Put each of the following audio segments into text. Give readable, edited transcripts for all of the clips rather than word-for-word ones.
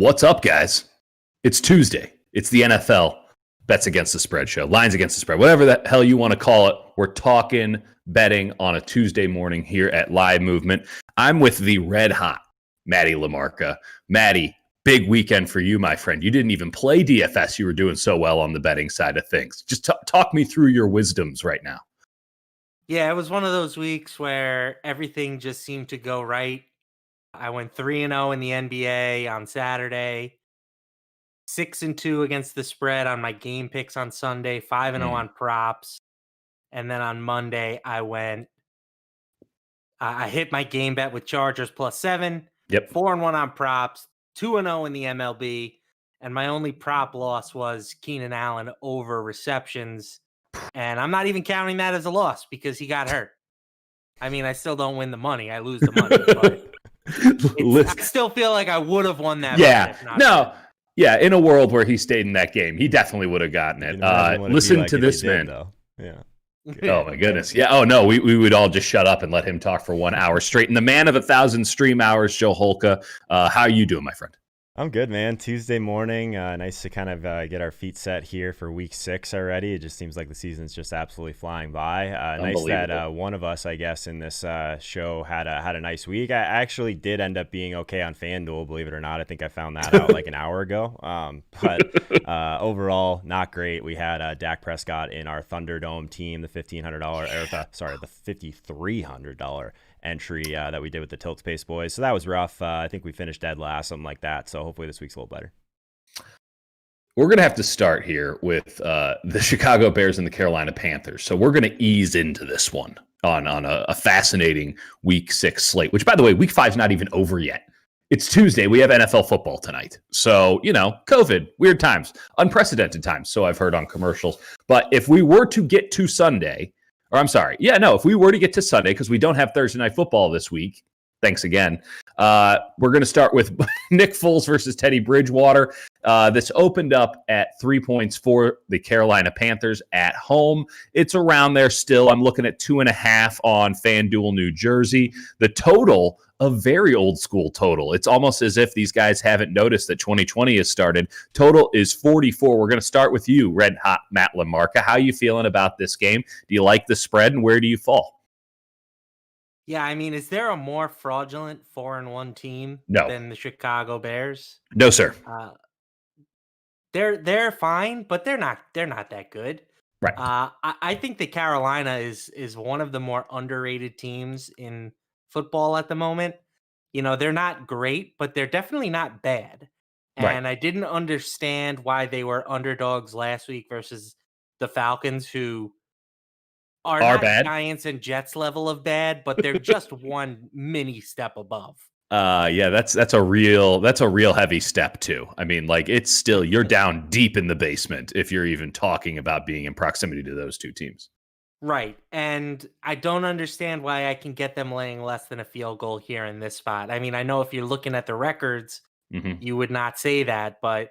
What's up, guys? It's Tuesday. It's the NFL Bets Against the Spread show, Lines Against the Spread, whatever the hell you want to call it. We're talking betting on a Tuesday morning here at Live Movement. I'm with the red hot Maddie LaMarca. Maddie, big weekend for you, my friend. You didn't even play DFS. You were doing so well on the betting side of things. Just talk me through your wisdoms right now. Yeah, it was one of those weeks where everything just seemed to go right. I went 3-0 in the NBA on Saturday, 6-2 against the spread on my game picks on Sunday, 5-0 on props. And then on Monday, I hit my game bet with Chargers +7. Yep. 4-1 on props, 2-0 in the MLB. And my only prop loss was Keenan Allen over receptions. And I'm not even counting that as a loss because he got hurt. I mean, I still don't win the money. I lose the money. But I still feel like I would have won that. Yeah. In a world where he stayed in that game, he definitely would have gotten it. Listen to this man. Yeah. Oh my goodness. Yeah. Oh no, we would all just shut up and let him talk for 1 hour straight. And the man of 1,000 stream hours, Joe Holka. How are you doing, my friend? I'm good, man. Tuesday morning. Nice to kind of get our feet set here for week 6 already. It just seems like the season's just absolutely flying by. Nice that one of us, I guess, in this show had a nice week. I actually did end up being okay on FanDuel, believe it or not. I think I found that out like an hour ago. But overall, not great. We had Dak Prescott in our Thunderdome team, the $5,300 entry that we did with the Tilt Space boys. So that was rough. I think we finished dead last, something like that. So hopefully this week's a little better. We're going to have to start here with the Chicago Bears and the Carolina Panthers. So we're going to ease into this one on a fascinating week 6 slate, which, by the way, week 5 is not even over yet. It's Tuesday. We have NFL football tonight. So, COVID, weird times, unprecedented times. So I've heard on commercials. But if we were to get to Sunday, if we were to get to Sunday, because we don't have Thursday Night Football this week, thanks again, we're going to start with Nick Foles versus Teddy Bridgewater. This opened up at 3 points for the Carolina Panthers at home. It's around there still. I'm looking at 2.5 on FanDuel New Jersey. The total, a very old school total. It's almost as if these guys haven't noticed that 2020 has started. Total is 44. We're going to start with you, Red Hot Matt LaMarca. How are you feeling about this game? Do you like the spread, and where do you fall? Yeah, I mean, is there a more fraudulent 4-1 team than the Chicago Bears? No, sir. They're fine, but they're not that good. Right. I think that Carolina is one of the more underrated teams in football at the moment. They're not great, but they're definitely not bad. And I didn't understand why they were underdogs last week versus the Falcons, who are not bad. Giants and Jets level of bad, but they're just one mini step above. Yeah, that's a real heavy step too. I mean, like, it's still, you're down deep in the basement if you're even talking about being in proximity to those two teams. Right. And I don't understand why I can get them laying less than a field goal here in this spot. I mean, I know if you're looking at the records, you would not say that, but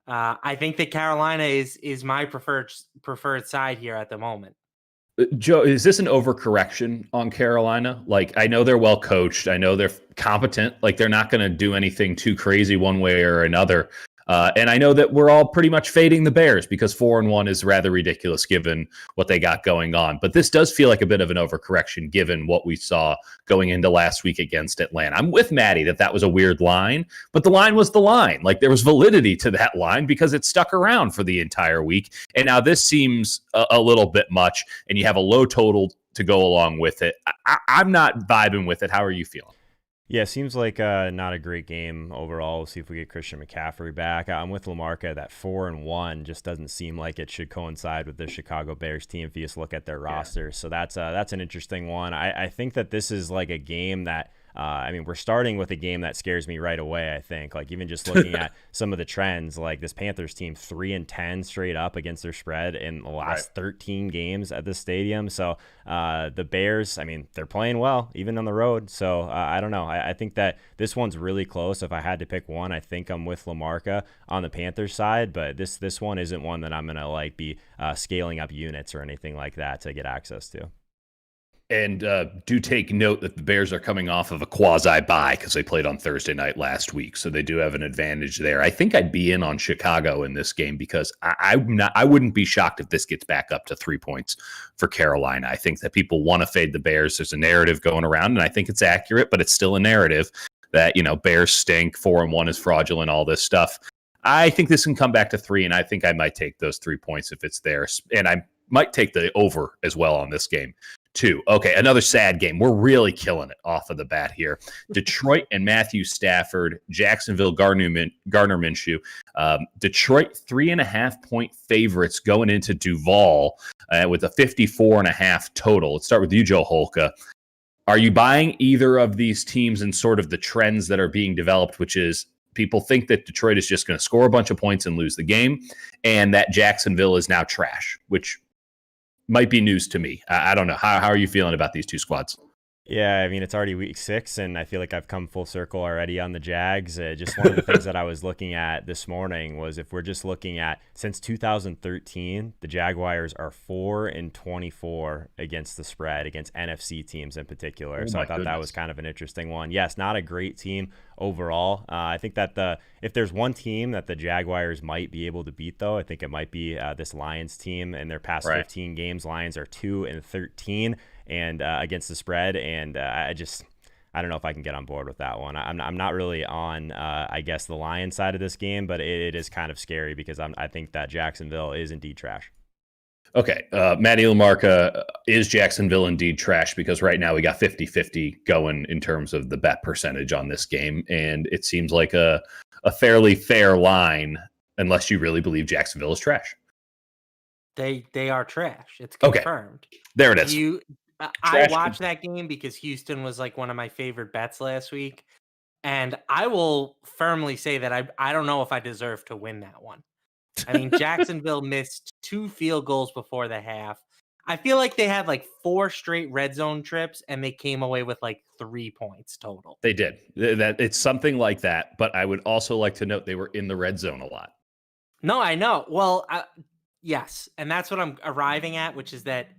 I think that Carolina is my preferred side here at the moment. Joe, is this an overcorrection on Carolina? Like, I know they're well coached. I know they're competent. Like, they're not going to do anything too crazy one way or another. And I know that we're all pretty much fading the Bears because 4-1 is rather ridiculous given what they got going on. But this does feel like a bit of an overcorrection given what we saw going into last week against Atlanta. I'm with Maddie that was a weird line, but the line was the line. Like, there was validity to that line because it stuck around for the entire week. And now this seems a little bit much, and you have a low total to go along with it. I'm not vibing with it. How are you feeling? Yeah, seems like not a great game overall. We'll see if we get Christian McCaffrey back. I'm with LaMarca. That 4-1 just doesn't seem like it should coincide with the Chicago Bears team if you just look at their roster. So that's an interesting one. I think that this is like a game that we're starting with a game that scares me right away, I think. Like, even just looking at some of the trends, like this Panthers team 3-10 straight up against their spread in the last 13 games at the stadium. So the Bears, I mean, they're playing well, even on the road. So I don't know. I think that this one's really close. If I had to pick one, I think I'm with LaMarca on the Panthers side, but this one isn't one that I'm going to be scaling up units or anything like that to get access to. And do take note that the Bears are coming off of a quasi-bye because they played on Thursday night last week, so they do have an advantage there. I think I'd be in on Chicago in this game because I wouldn't be shocked if this gets back up to 3 points for Carolina. I think that people want to fade the Bears. There's a narrative going around, and I think it's accurate, but it's still a narrative that, Bears stink, 4-1 is fraudulent, all this stuff. I think this can come back to 3, and I think I might take those 3 points if it's there, and I might take the over as well on this game. 2. Okay, another sad game. We're really killing it off of the bat here. Detroit and Matthew Stafford, Jacksonville, Gardner Minshew. Detroit 3.5-point favorites going into Duval with a 54.5 total. Let's start with you, Joe Holka. Are you buying either of these teams and sort of the trends that are being developed, which is people think that Detroit is just going to score a bunch of points and lose the game, and that Jacksonville is now trash, which might be news to me. I don't know. How are you feeling about these two squads? Yeah, I mean, it's already week 6, and I feel like I've come full circle already on the Jags. Just one of the things that I was looking at this morning was if we're just looking at since 2013, the Jaguars are 4-24 against the spread, against NFC teams in particular. So I thought that was kind of an interesting one. Yes, not a great team overall. I think that if there's one team that the Jaguars might be able to beat, though, I think it might be this Lions team. In their past 15 games, Lions are 2-13 and against the spread, and I don't know if I can get on board with that one. I'm not really on I guess the Lions side of this game, but it is kind of scary because I think that Jacksonville is indeed trash. Okay, Matty LaMarca, is Jacksonville indeed trash? Because right now we got 50-50 going in terms of the bet percentage on this game, and it seems like a fairly fair line unless you really believe Jacksonville is trash. They are trash. It's confirmed. Okay. There it is. I watched that game because Houston was like one of my favorite bets last week. And I will firmly say that I don't know if I deserve to win that one. I mean, Jacksonville missed 2 field goals before the half. I feel like they had like 4 straight red zone trips and they came away with like 3 points total. They did. It's something like that. But I would also like to note they were in the red zone a lot. No, I know. Well, yes. And that's what I'm arriving at, which is that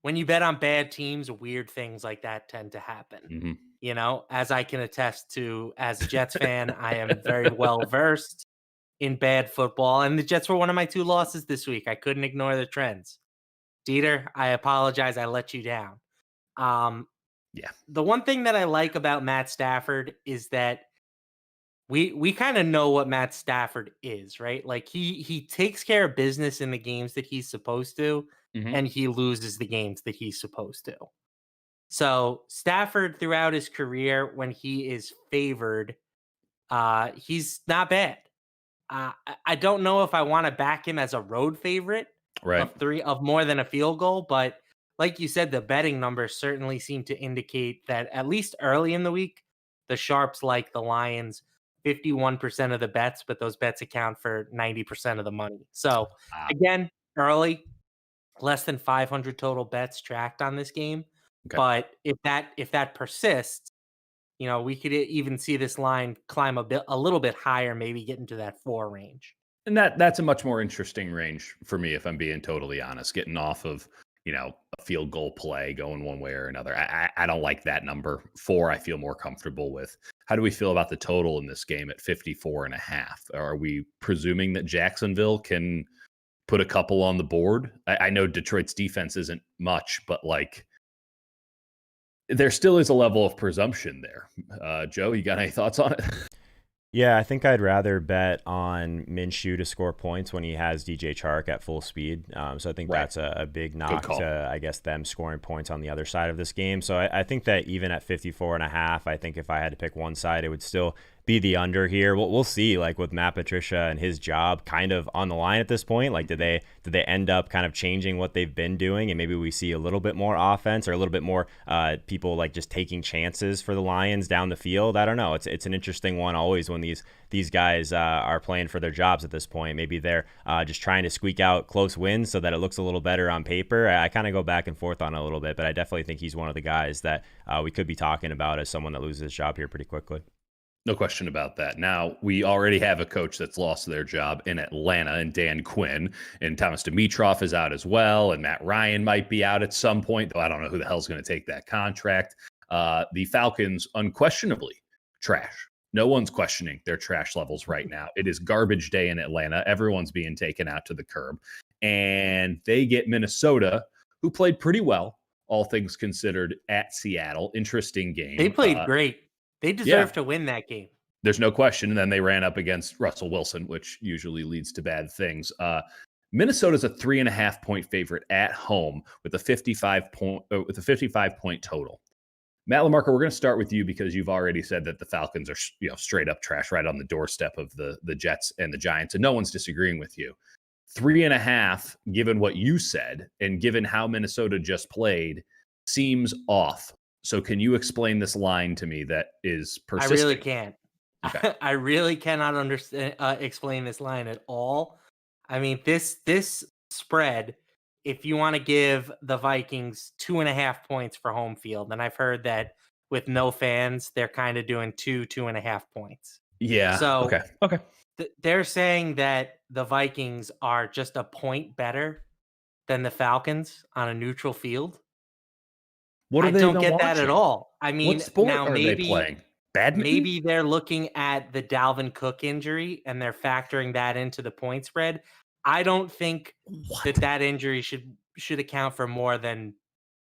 when you bet on bad teams, weird things like that tend to happen. Mm-hmm. As I can attest to as a Jets fan, I am very well versed in bad football. And the Jets were one of my 2 losses this week. I couldn't ignore the trends. Dieter, I apologize. I let you down. Yeah. The one thing that I like about Matt Stafford is that we kind of know what Matt Stafford is, right? Like he takes care of business in the games that he's supposed to. Mm-hmm. And he loses the games that he's supposed to. So Stafford, throughout his career, when he is favored, he's not bad. I don't know if I want to back him as a road favorite of more than a field goal, but like you said, the betting numbers certainly seem to indicate that at least early in the week, the sharps like the Lions 51% of the bets, but those bets account for 90% of the money. So again, early. Less than 500 total bets tracked on this game. Okay. But if that persists, we could even see this line climb a little bit higher, maybe get into that 4 range. And that's a much more interesting range for me, if I'm being totally honest, getting off of, a field goal play going one way or another. I don't like that number. 4, I feel more comfortable with. How do we feel about the total in this game at 54.5? Are we presuming that Jacksonville can put a couple on the board? I know Detroit's defense isn't much, but like there still is a level of presumption there. Joe, you got any thoughts on it? Yeah, I think I'd rather bet on Minshew to score points when he has DJ Chark at full speed. So I think that's a big knock to, I guess, them scoring points on the other side of this game. So I think that even at 54.5, I think if I had to pick one side, it would still be the under here. We'll see, like with Matt Patricia and his job kind of on the line at this point. Like, did they end up kind of changing what they've been doing, and maybe we see a little bit more offense or a little bit more people like just taking chances for the Lions down the field? I don't know. It's an interesting one always when these guys are playing for their jobs at this point. Maybe they're just trying to squeak out close wins so that it looks a little better on paper. I kind of go back and forth on it a little bit, but I definitely think he's one of the guys that we could be talking about as someone that loses his job here pretty quickly. No question about that. Now, we already have a coach that's lost their job in Atlanta, and Dan Quinn, and Thomas Dimitroff is out as well, and Matt Ryan might be out at some point, though I don't know who the hell's going to take that contract. The Falcons, unquestionably, trash. No one's questioning their trash levels right now. It is garbage day in Atlanta. Everyone's being taken out to the curb. And they get Minnesota, who played pretty well, all things considered, at Seattle. Interesting game. They played great. They deserve to win that game. There's no question. And then they ran up against Russell Wilson, which usually leads to bad things. Minnesota's a 3.5-point favorite at home with a 55-point total. Matt LaMarca, we're going to start with you because you've already said that the Falcons are straight up trash, right on the doorstep of the Jets and the Giants, and no one's disagreeing with you. 3.5, given what you said and given how Minnesota just played, seems off. So can you explain this line to me that is persistent? I really can't. Okay. I really cannot understand explain this line at all. I mean, this spread, if you want to give the Vikings 2.5 points for home field, and I've heard that with no fans, they're kind of doing 2.5 points. Yeah. So okay. They're saying that the Vikings are just a point better than the Falcons on a neutral field. What are I they don't even get that watching? at all. I mean, What sport now are they playing? Badminton? maybe they're looking at the Dalvin Cook injury and they're factoring that into the point spread. I don't think that injury should account for more than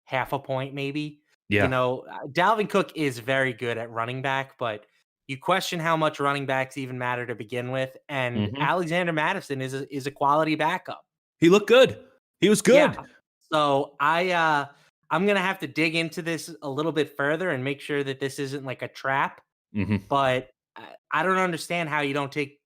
half a point, maybe. Yeah. Dalvin Cook is very good at running back, but you question how much running backs even matter to begin with. And Alexander Mattison is a quality backup. He looked good. He was good. Yeah. So I'm going to have to dig into this a little bit further and make sure that this isn't like a trap. But I don't understand how you don't take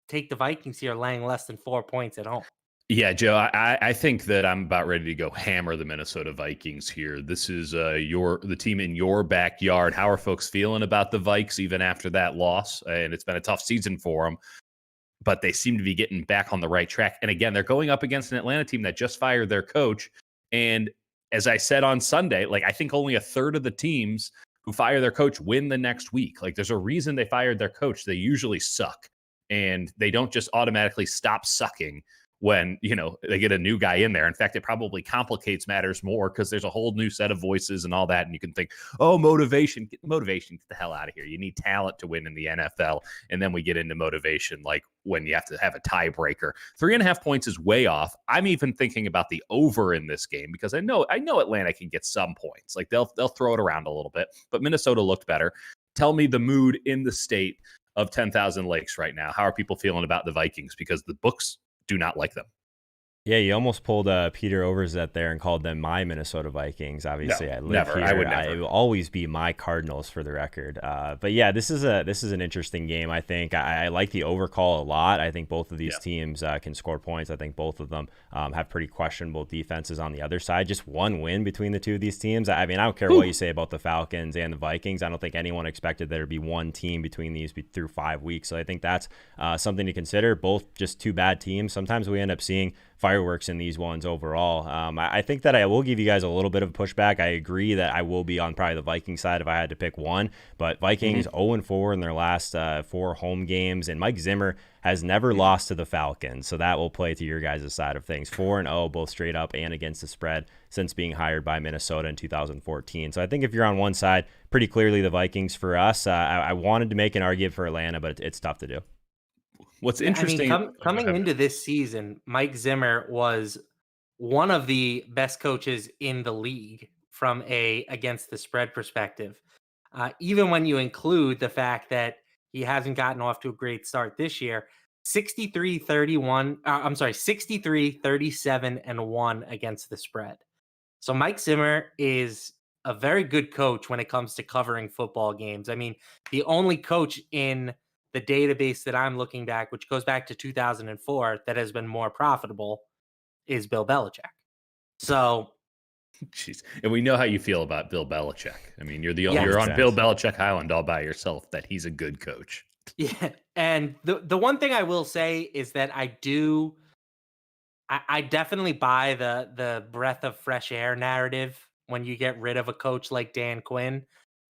the Vikings here laying less than 4 points at home. Yeah, Joe, I think that I'm about ready to go hammer the Minnesota Vikings here. This is the team in your backyard. How are folks feeling about the Vikes even after that loss? And it's been a tough season for them, but they seem to be getting back on the right track. And again, they're going up against an Atlanta team that just fired their coach. And as I said on Sunday, I think only a third of the teams who fire their coach win the next week. There's a reason they fired their coach. They usually suck, and they don't just automatically stop sucking when they get a new guy in there. In fact, it probably complicates matters more because there's a whole new set of voices and all that. And you can think, oh, motivation, get the hell out of here. You need talent to win in the NFL. And then we get into motivation, like when you have to have a tiebreaker. 3.5 points is way off. I'm even thinking about the over in this game because I know Atlanta can get some points. They'll throw it around a little bit, but Minnesota looked better. Tell me the mood in the state of 10,000 Lakes right now. How are people feeling about the Vikings? Because the books do not like them. Yeah, you almost pulled Peter Overzet there and called them my Minnesota Vikings. Obviously, I live here. I would never. It will always be my Cardinals for the record. But yeah, this is an interesting game. I think I like the overcall a lot. I think both of these teams can score points. I think both of them have pretty questionable defenses on the other side. Just one win between the two of these teams. I mean, I don't care what you say about the Falcons and the Vikings. I don't think anyone expected there to be one team between these through 5 weeks. So I think that's something to consider. Both just two bad teams. Sometimes we end up seeing fireworks in these ones overall. I think that I will give you guys a little bit of pushback. I agree that I will be on probably the Viking side if I had to pick one, but Vikings 0-4 in their last 4 home games, and Mike Zimmer has never lost to the Falcons, so that will play to your guys' side of things. 4-0 both straight up and against the spread since being hired by Minnesota in 2014. So I think if you're on one side, pretty clearly the Vikings for us. I wanted to make an argument for Atlanta, but it's tough to do. What's interesting, coming into this season, Mike Zimmer was one of the best coaches in the league from a against the spread perspective. Even when you include the fact that he hasn't gotten off to a great start this year, 63-37-1 against the spread. So Mike Zimmer is a very good coach when it comes to covering football games. I mean, the only coach in the database that I'm looking back, which goes back to 2004, that has been more profitable is Bill Belichick. So, jeez, and we know how you feel about Bill Belichick. I mean, you're you're on sense. Bill Belichick Island all by yourself. That he's a good coach. Yeah, and the one thing I will say is that I definitely buy the breath of fresh air narrative when you get rid of a coach like Dan Quinn.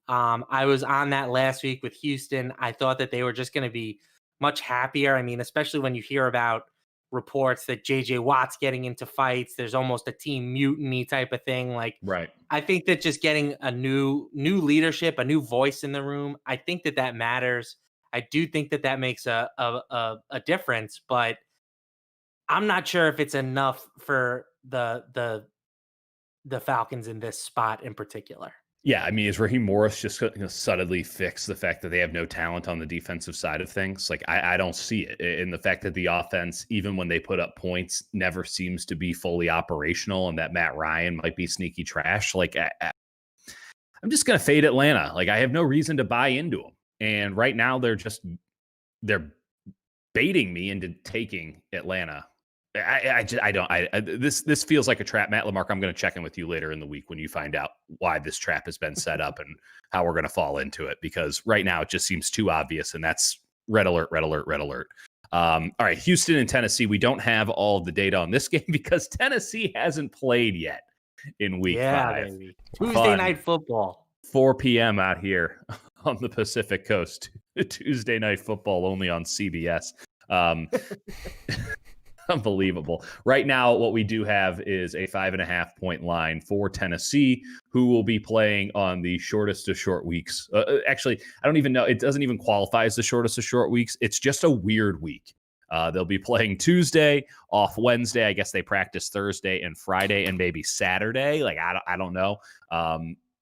I was on that last week with Houston. I thought that they were just going to be much happier. I mean, especially when you hear about reports that JJ Watt's getting into fights, there's almost a team mutiny type of thing. Like, Right. I think that just getting a new leadership, a new voice in the room, I think that matters. I do think that makes a difference, but I'm not sure if it's enough for the Falcons in this spot in particular. Yeah, I mean, is Raheem Morris just going to subtly fix the fact that they have no talent on the defensive side of things? Like, I don't see it. And the fact that the offense, even when they put up points, never seems to be fully operational, and that Matt Ryan might be sneaky trash. Like, I'm just going to fade Atlanta. Like, I have no reason to buy into them. And right now, they're baiting me into taking Atlanta. This feels like a trap. Matt LaMarca, I'm going to check in with you later in the week when you find out why this trap has been set up and how we're going to fall into it, because right now it just seems too obvious, and that's red alert, red alert, red alert. All right, Houston and Tennessee. We don't have all of the data on this game because Tennessee hasn't played yet in week 5. Baby. Tuesday night football. 4 p.m. out here on the Pacific Coast. Tuesday night football only on CBS. Unbelievable. Right now, what we do have is a 5.5 point line for Tennessee, who will be playing on the shortest of short weeks. Actually, I don't even know. It doesn't even qualify as the shortest of short weeks. It's just a weird week. They'll be playing Tuesday, off Wednesday. I guess they practice Thursday and Friday and maybe Saturday. Like, I don't know.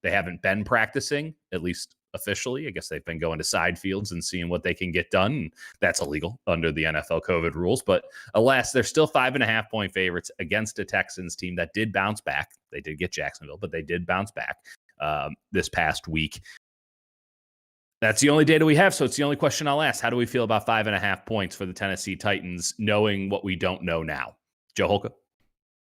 They haven't been practicing, at least officially. I guess they've been going to side fields and seeing what they can get done. That's illegal under the NFL COVID rules. But alas, they're still 5.5 point favorites against a Texans team that did bounce back. They did get Jacksonville, but they did bounce back this past week. That's the only data we have. So it's the only question I'll ask. How do we feel about 5.5 points for the Tennessee Titans, knowing what we don't know now? Joe Holka?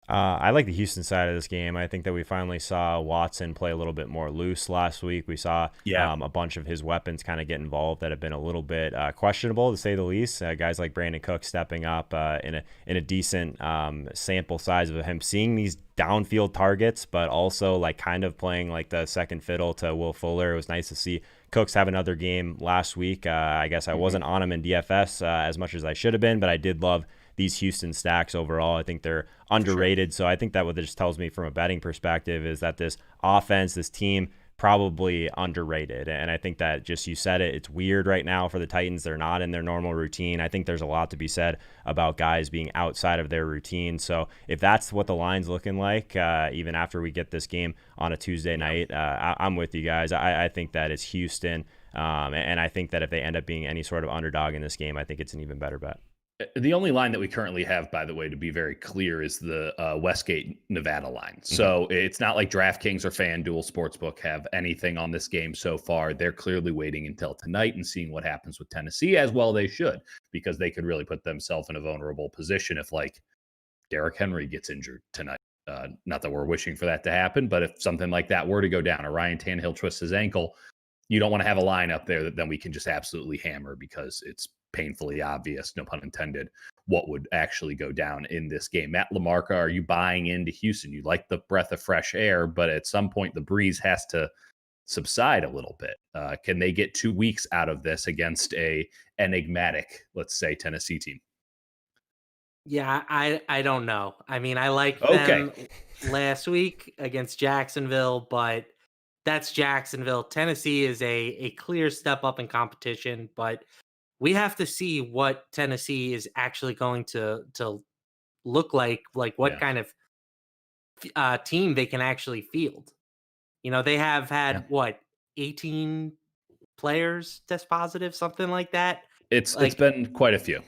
I like the Houston side of this game. I think that we finally saw Watson play a little bit more loose last week. We saw a bunch of his weapons kind of get involved that have been a little bit questionable, to say the least. Guys like Brandon Cook stepping up in a decent sample size of him seeing these downfield targets, but also like kind of playing like the second fiddle to Will Fuller. It was nice to see Cooks have another game last week. I guess I wasn't on him in DFS as much as I should have been, but I did love these Houston stacks overall. I think they're underrated. Sure. So I think that what this tells me from a betting perspective is that this offense, this team, probably underrated. And I think that, just you said it, it's weird right now for the Titans. They're not in their normal routine. I think there's a lot to be said about guys being outside of their routine. So if that's what the line's looking like, even after we get this game on a Tuesday night, I'm with you guys. I think that it's Houston. And I think that if they end up being any sort of underdog in this game, I think it's an even better bet. The only line that we currently have, by the way, to be very clear, is the Westgate, Nevada line. So it's not like DraftKings or FanDuel Sportsbook have anything on this game so far. They're clearly waiting until tonight and seeing what happens with Tennessee, as well they should, because they could really put themselves in a vulnerable position if, like, Derrick Henry gets injured tonight. Not that we're wishing for that to happen, but if something like that were to go down, or Ryan Tannehill twists his ankle, you don't want to have a line up there that then we can just absolutely hammer, because it's painfully obvious, no pun intended, what would actually go down in this game. Matt LaMarca, are you buying into Houston? You like the breath of fresh air, but at some point the breeze has to subside a little bit. Can they get 2 weeks out of this against a enigmatic, let's say, Tennessee team? Yeah, I don't know. I mean, I liked them last week against Jacksonville, but that's Jacksonville. Tennessee is a clear step up in competition, but we have to see what Tennessee is actually going to look like what kind of team they can actually field. You know, they have had 18 players test positive, something like that. It's been quite a few.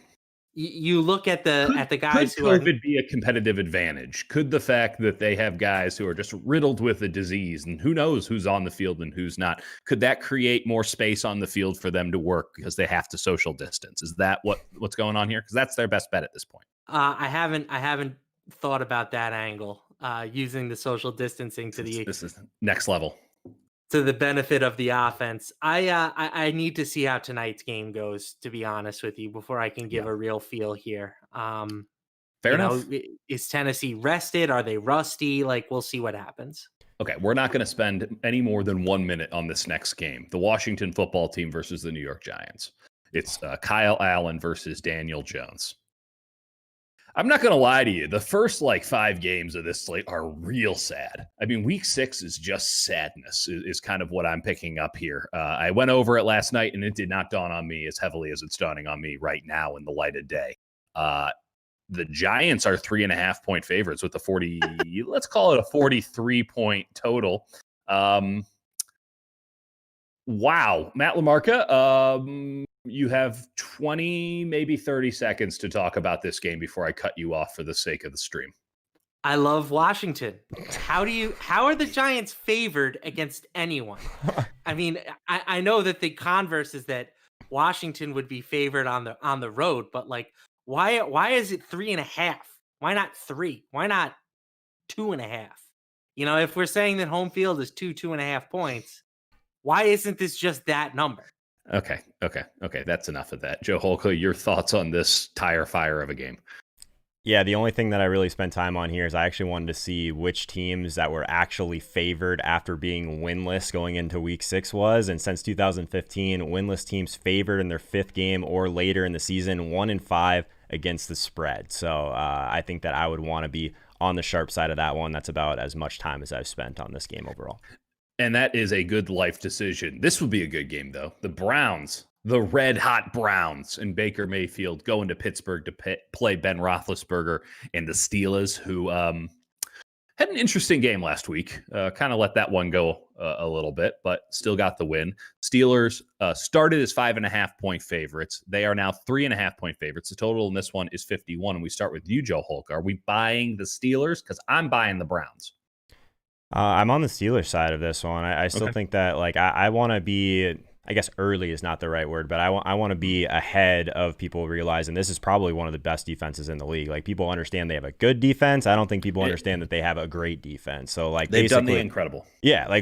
You look at the guys could who are COVID be a competitive advantage? Could the fact that they have guys who are just riddled with a disease, and who knows who's on the field and who's not, could that create more space on the field for them to work because they have to social distance? Is that what's going on here? Because that's their best bet at this point. I haven't thought about that angle, using the social distancing This is next level. To the benefit of the offense. I need to see how tonight's game goes, to be honest with you, before I can give a real feel here. Fair enough. Is Tennessee rested? Are they rusty? Like, we'll see what happens. Okay, we're not going to spend any more than 1 minute on this next game. The Washington football team versus the New York Giants. It's Kyle Allen versus Daniel Jones. I'm not going to lie to you. The first 5 games of this slate are real sad. I mean, week 6 is just sadness is kind of what I'm picking up here. I went over it last night and it did not dawn on me as heavily as it's dawning on me right now in the light of day. The Giants are 3.5 point favorites with a let's call it a 43 point total. Wow. Matt LaMarca, you have 20, maybe 30 seconds to talk about this game before I cut you off for the sake of the stream. I love Washington. How are the Giants favored against anyone? I mean, I know that the converse is that Washington would be favored on the road, but why is it 3.5? Why not 3? Why not 2.5? If we're saying that home field is 2.5 points, why isn't this just that number? Okay. That's enough of that. Joe Holka, your thoughts on this tire fire of a game? Yeah, the only thing that I really spent time on here is I actually wanted to see which teams that were actually favored after being winless going into week 6 was. And since 2015, winless teams favored in their 5th game or later in the season, 1-5 against the spread. So I think that I would want to be on the sharp side of that one. That's about as much time as I've spent on this game overall. And that is a good life decision. This would be a good game, though. The Browns, the red hot Browns, and Baker Mayfield going to Pittsburgh to play Ben Roethlisberger and the Steelers, who had an interesting game last week. Kind of let that one go a little bit, but still got the win. Steelers started as 5.5 point favorites. They are now 3.5 point favorites. The total in this one is 51. And we start with you, Joe Holka. Are we buying the Steelers? Because I'm buying the Browns. I'm on the Steelers side of this one. I still think that I want to be, I guess early is not the right word, but I want to be ahead of people realizing this is probably one of the best defenses in the league. People understand they have a good defense. I don't think people understand that they have a great defense. So they've done the incredible. Yeah.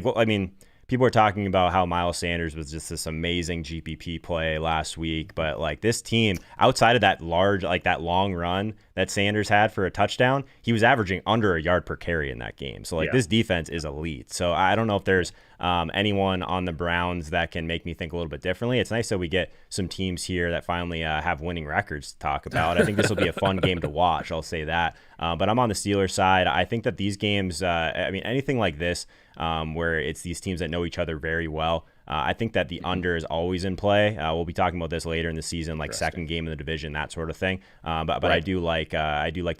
People are talking about how Miles Sanders was just this amazing GPP play last week, but this team outside of that that long run that Sanders had for a touchdown, he was averaging under a yard per carry in that game. So this defense is elite. So I don't know if there's anyone on the Browns that can make me think a little bit differently. It's nice that we get some teams here that finally have winning records to talk about. I think this will be a fun game to watch. I'll say that. But I'm on the Steelers side. I think that these games, anything like this, where it's these teams that know each other very well, I think that the under is always in play. We'll be talking about this later in the season, second game in the division, that sort of thing. But right. I do like the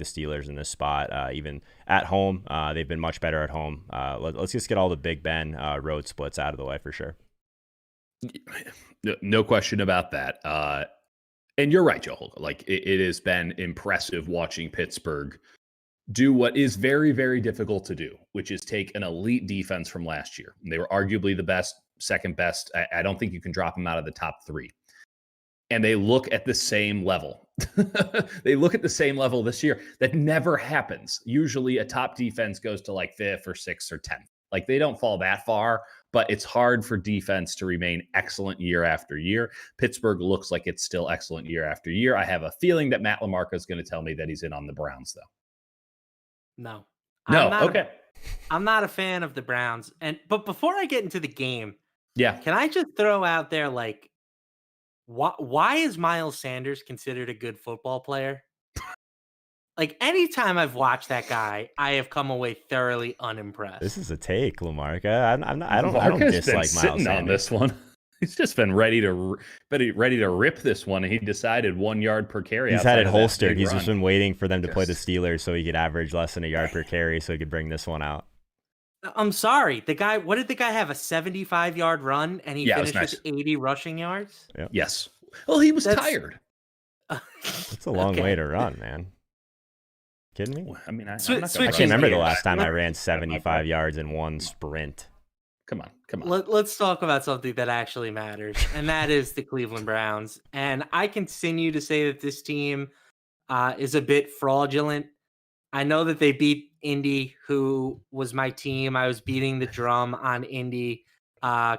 Steelers in this spot, even at home. They've been much better at home. Let's just get all the Big Ben road splits out of the way for sure. No question about that. And you're right, Joe. It has been impressive watching Pittsburgh do what is very, very difficult to do, which is take an elite defense from last year. They were arguably the best, second best. I don't think you can drop them out of the top 3. And they look at the same level. They look at the same level this year. That never happens. Usually a top defense goes to 5th or 6th or 10th. They don't fall that far, but it's hard for defense to remain excellent year after year. Pittsburgh looks like it's still excellent year after year. I have a feeling that Matt LaMarca is going to tell me that he's in on the Browns, though. No. Okay. I'm not a fan of the Browns. But before I get into the game, yeah, can I just throw out there why is Miles Sanders considered a good football player? Anytime I've watched that guy, I have come away thoroughly unimpressed. This is a take, LaMarca. I don't dislike Miles Sanders on this one. He's just been ready to rip this one, and he decided 1 yard per carry. He's had it holstered. He's just been waiting for them to play the Steelers so he could average less than a yard per carry so he could bring this one out. I'm sorry. What did the guy have? A 75-yard run, and he finished with 80 rushing yards? Yep. Yes. Well, he was tired. That's a long way to run, man. Kidding me? I mean, I can't remember the last time I ran 75 yards in one sprint. Come on. Let's talk about something that actually matters, and that is the Cleveland Browns. And I continue to say that this team is a bit fraudulent. I know that they beat Indy, who was my team. I was beating the drum on Indy.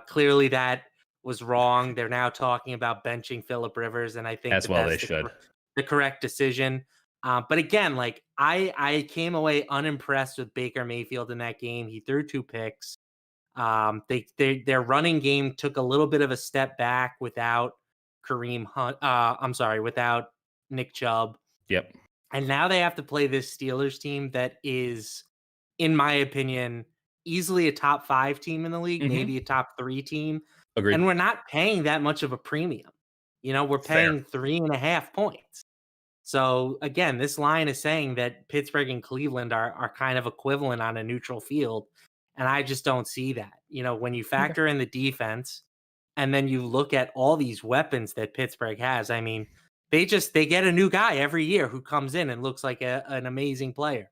Clearly that was wrong. They're now talking about benching Phillip Rivers, and I think they should. The correct decision. But again, like I came away unimpressed with Baker Mayfield in that game. He threw 2 picks. Their running game took a little bit of a step back without Kareem Hunt. Without Nick Chubb. Yep. And now they have to play this Steelers team that is, in my opinion, easily a top 5 team in the league, maybe a top 3 team. Agreed. And we're not paying that much of a premium. We're paying 3.5 points. So again, this line is saying that Pittsburgh and Cleveland are kind of equivalent on a neutral field. And I just don't see that. When you factor in the defense and then you look at all these weapons that Pittsburgh has, I mean, they get a new guy every year who comes in and looks like an amazing player.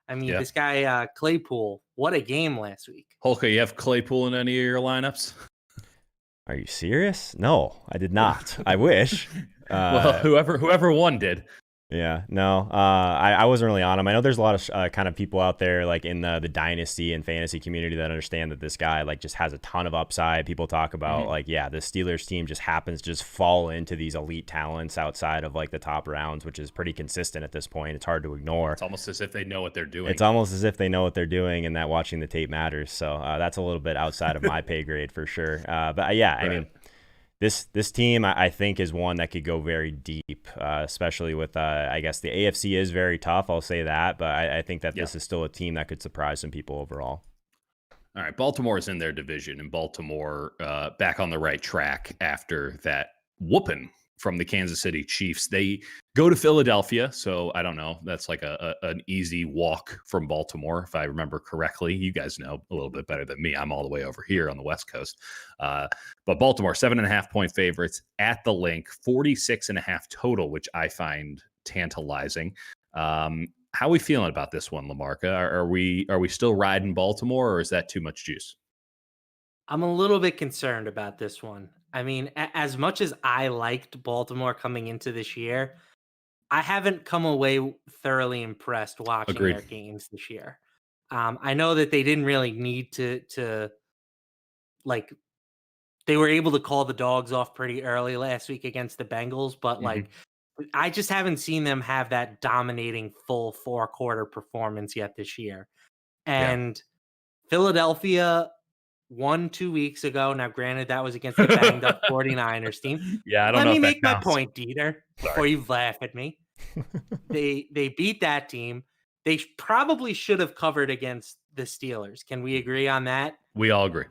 I mean, this guy, Claypool, what a game last week. Holka, you have Claypool in any of your lineups? Are you serious? No, I did not. I wish. Well, whoever won did. Yeah, no, I wasn't really on him. I know there's a lot of kind of people out there like in the dynasty and fantasy community that understand that this guy like just has a ton of upside. People talk about like, the Steelers team just happens to just fall into these elite talents outside of like the top rounds, which is pretty consistent at this point. It's hard to ignore. It's almost as if they know what they're doing. It's almost as if they know what they're doing and that watching the tape matters. So that's a little bit outside of my pay grade for sure. But yeah, I mean, This team, I think, is one that could go very deep, especially with, I guess, the AFC is very tough. I'll say that. But I think that this is still a team that could surprise some people overall. All right. Baltimore is in their division, and Baltimore back on the right track after that whooping from the Kansas City Chiefs. They go to Philadelphia. So I don't know. That's like an easy walk from Baltimore, if I remember correctly. You guys know a little bit better than me. I'm all the way over here on the West Coast. But Baltimore, 7.5-point favorites at the Link, 46.5 total, which I find tantalizing. How are we feeling about this one, LaMarca? Are we still riding Baltimore, or is that too much juice? I'm a little bit concerned about this one. I mean, as much as I liked Baltimore coming into this year, I haven't come away thoroughly impressed watching their games this year. I know that they didn't really need to like, they were able to call the dogs off pretty early last week against the Bengals, but like, I just haven't seen them have that dominating full 4-quarter performance yet this year. And Philadelphia won 2 weeks ago. Now, granted, that was against the banged up 49ers team. Yeah, I don't know. Let me make my point, Dieter, before you laugh at me. They beat that team. They probably should have covered against the Steelers. Can we agree on that? We all agree.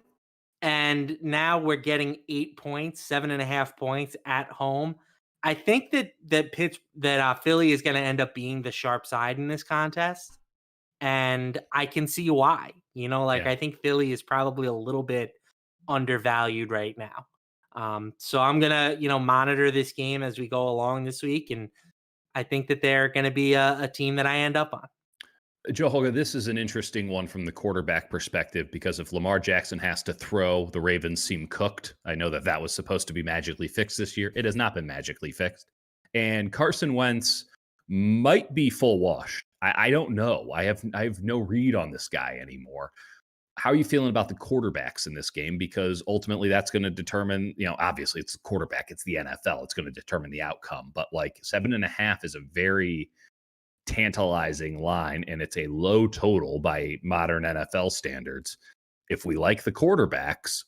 And now we're getting 8 points, 7.5 points at home. I think that Philly is going to end up being the sharp side in this contest. And I can see why. I think Philly is probably a little bit undervalued right now. So I'm going to, monitor this game as we go along this week. And I think that they're going to be a team that I end up on. Joe Holga, this is an interesting one from the quarterback perspective, because if Lamar Jackson has to throw, the Ravens seem cooked. I know that was supposed to be magically fixed this year. It has not been magically fixed. And Carson Wentz might be full wash. I don't know. I have no read on this guy anymore. How are you feeling about the quarterbacks in this game? Because ultimately that's going to determine, obviously it's the quarterback, it's the NFL. It's going to determine the outcome. But like 7.5 is a very tantalizing line, and it's a low total by modern NFL standards. If we like the quarterbacks,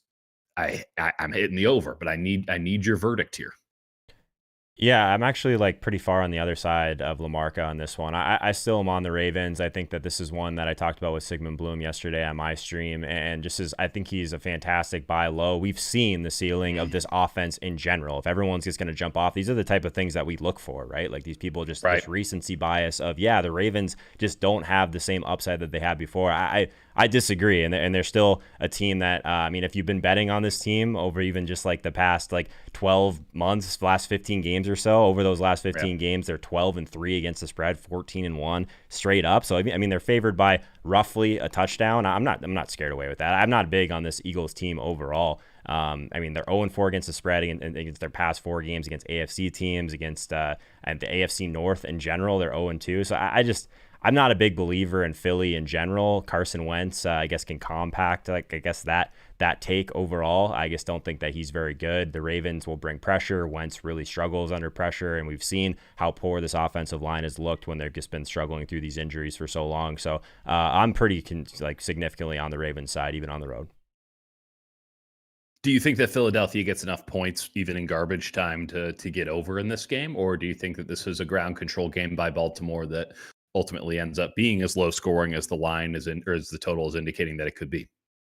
I'm hitting the over, but I need your verdict here. Yeah, I'm actually like pretty far on the other side of LaMarca on this one. I still am on the Ravens. I think that this is one that I talked about with Sigmund Bloom yesterday on my stream, and I think he's a fantastic buy low. We've seen the ceiling of this offense in general. If everyone's just going to jump off, these are the type of things that we look for, right? Like these people just this recency bias of, the Ravens just don't have the same upside that they had before. I disagree, and they're still a team that, if you've been betting on this team over even just like the past 12 months, last 15 games or so, over those last 15 games, they're 12-3 against the spread, 14-1 straight up. So they're favored by roughly a touchdown. I'm not scared away with that. I'm not big on this Eagles team overall. They're 0-4 against the spread against their past 4 games against AFC teams, against the AFC North in general. They're 0-2. So I'm not a big believer in Philly in general. Carson Wentz, I guess, can compact, like, I guess that take overall. I just don't think that he's very good. The Ravens will bring pressure. Wentz really struggles under pressure, and we've seen how poor this offensive line has looked when they've just been struggling through these injuries for so long. So I'm pretty significantly on the Ravens side, even on the road. Do you think that Philadelphia gets enough points, even in garbage time, to get over in this game? Or do you think that this is a ground control game by Baltimore that ultimately ends up being as low scoring as the line is or as the total is indicating that it could be?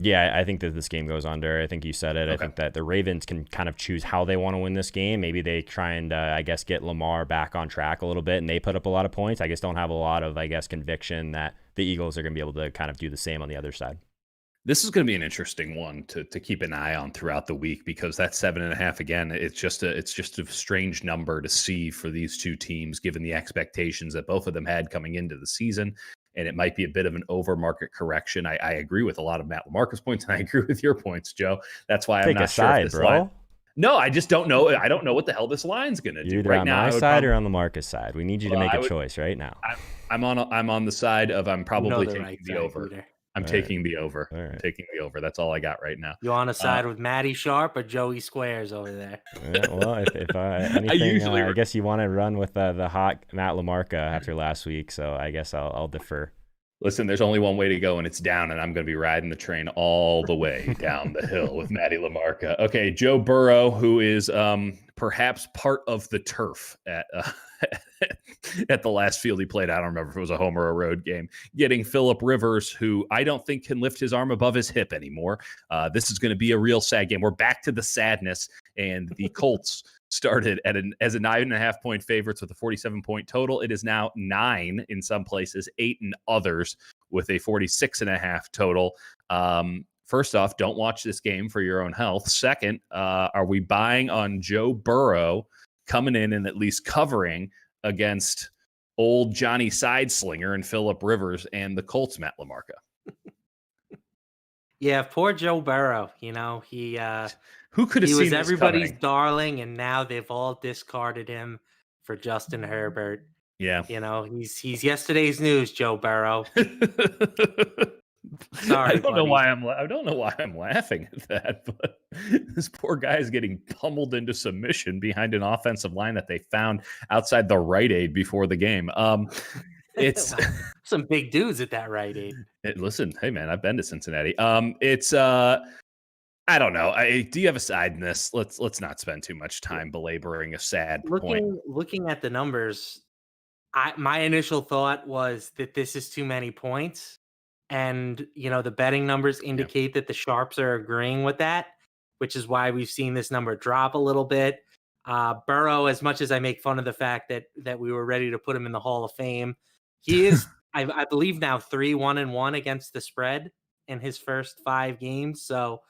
Yeah, I think that this game goes under. I think you said it. Okay. I think that the Ravens can kind of choose how they want to win this game. Maybe they try and, I guess, get Lamar back on track a little bit, and they put up a lot of points. I just don't have a lot of, I guess, conviction that the Eagles are going to be able to kind of do the same on the other side. This is going to be an interesting one to keep an eye on throughout the week, because that 7.5, again, it's just a strange number to see for these two teams, given the expectations that both of them had coming into the season. And it might be a bit of an over market correction. I agree with a lot of Matt LaMarca's points, and I agree with your points, Joe. That's why I'm not sure if this line. No, I just don't know. I don't know what the hell this line's going to do. Either right now, on my side or on LaMarca's side. We need you to make a choice right now. I'm on the side of I'm probably taking the over. I'm taking the over. Right. I'm taking the over. That's all I got right now. You on a side with Matty Sharp or Joey Squares over there? Yeah, well, if anything, I guess you want to run with the hot Matt LaMarca after last week, so I guess I'll defer. Listen, there's only one way to go, and it's down, and I'm going to be riding the train all the way down the hill with Matty LaMarca. Okay, Joe Burrow, who is perhaps part of the turf at the last field he played. I don't remember if it was a home or a road game. Getting Phillip Rivers, who I don't think can lift his arm above his hip anymore. This is going to be a real sad game. We're back to the sadness, and the Colts started as a 9.5-point favorites with a 47-point total. It is now 9 in some places, 8 in others, with a 46.5 total. First off, don't watch this game for your own health. Second, are we buying on Joe Burrow coming in and at least covering against old Johnny Sideslinger and Phillip Rivers and the Colts, Matt LaMarca? Yeah, poor Joe Burrow. He who could have seen was everybody's coming? darling, and now they've all discarded him for Justin Herbert. Yeah, he's yesterday's news, Joe Burrow. Sorry, I don't know why I'm laughing at that, but this poor guy is getting pummeled into submission behind an offensive line that they found outside the Rite Aid before the game. It's some big dudes at that Rite Aid. Listen, hey man, I've been to Cincinnati. It's I don't know. Do you have a side in this? Let's not spend too much time belaboring a sad point. Looking at the numbers, my initial thought was that this is too many points. And, the betting numbers indicate that the sharps are agreeing with that, which is why we've seen this number drop a little bit. Burrow, as much as I make fun of the fact that we were ready to put him in the Hall of Fame, he is, I believe now 3-1-1 against the spread in his first 5 games. So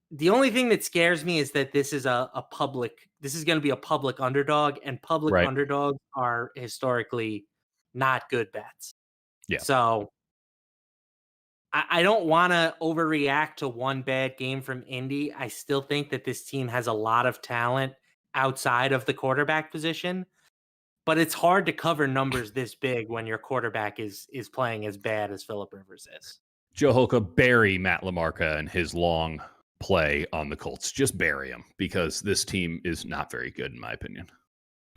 the only thing that scares me is that this is this is going to be a public underdog, and public underdogs are historically not good bets. Yeah. So I don't want to overreact to one bad game from Indy. I still think that this team has a lot of talent outside of the quarterback position, but it's hard to cover numbers this big when your quarterback is playing as bad as Phillip Rivers is. Joe Holka, bury Matt LaMarca and his long play on the Colts. Just bury him, because this team is not very good, in my opinion.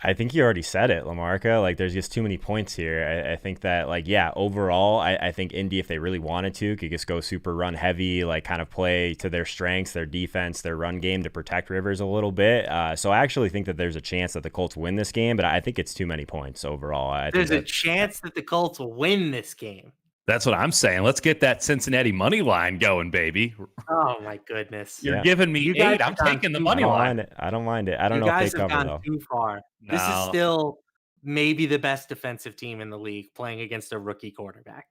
I think you already said it, LaMarca. Like, there's just too many points here. I think that, overall, I think Indy, if they really wanted to, could just go super run heavy, kind of play to their strengths, their defense, their run game to protect Rivers a little bit. So I actually think that there's a chance that the Colts win this game, but I think it's too many points overall. There's a chance that the Colts will win this game. That's what I'm saying. Let's get that Cincinnati money line going, baby. Oh my goodness! You're giving me 8. I'm taking the money line. I don't mind it. I don't know if they cover though. You guys have gone too far. No. This is still maybe the best defensive team in the league playing against a rookie quarterback.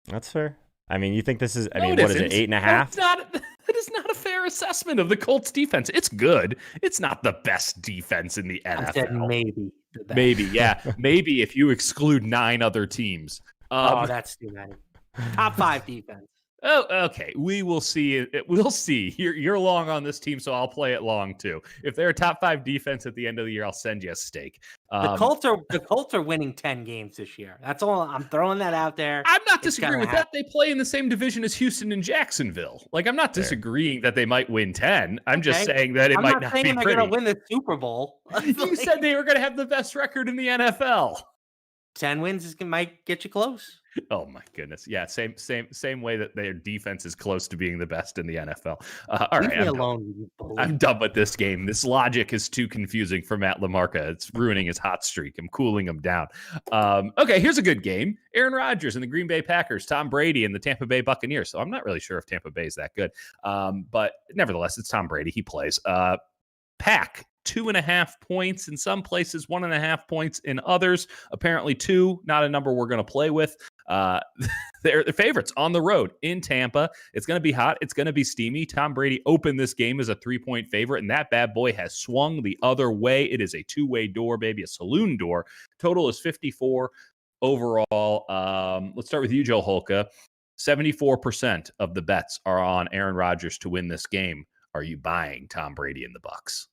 That's fair. I mean, you think this is? What is it? 8.5? That is not a fair assessment of the Colts defense. It's good. It's not the best defense in the NFL. I said maybe, yeah, maybe if you exclude 9 other teams. That's too many. Top 5 defense. Oh, okay. We will see. We'll see. You're long on this team, so I'll play it long too. If they're a top 5 defense at the end of the year, I'll send you a steak. The Colts are winning 10 games this year. That's all. I'm throwing that out there. I'm not disagreeing with that. They play in the same division as Houston and Jacksonville. Like, I'm not disagreeing that they might win 10. I'm just saying that it might not be pretty. I'm not saying they're going to win the Super Bowl. You said they were going to have the best record in the NFL. 10 wins might get you close. Oh my goodness. Yeah, same way that their defense is close to being the best in the NFL. All right, I'm done with this game. This logic is too confusing for Matt LaMarca. It's ruining his hot streak. I'm cooling him down. Okay, here's a good game. Aaron Rodgers and the Green Bay Packers, Tom Brady and the Tampa Bay Buccaneers. So I'm not really sure if Tampa Bay is that good. But nevertheless, it's Tom Brady. He plays. Pack 2.5 points in some places, 1.5 points in others. Apparently 2, not a number we're going to play with. They're the favorites on the road in Tampa. It's going to be hot. It's going to be steamy. Tom Brady opened this game as a 3-point favorite, and that bad boy has swung the other way. It is a 2-way door, baby, a saloon door. Total is 54 overall. Let's start with you, Joe Holka. 74% of the bets are on Aaron Rodgers to win this game. Are you buying Tom Brady in the Bucs?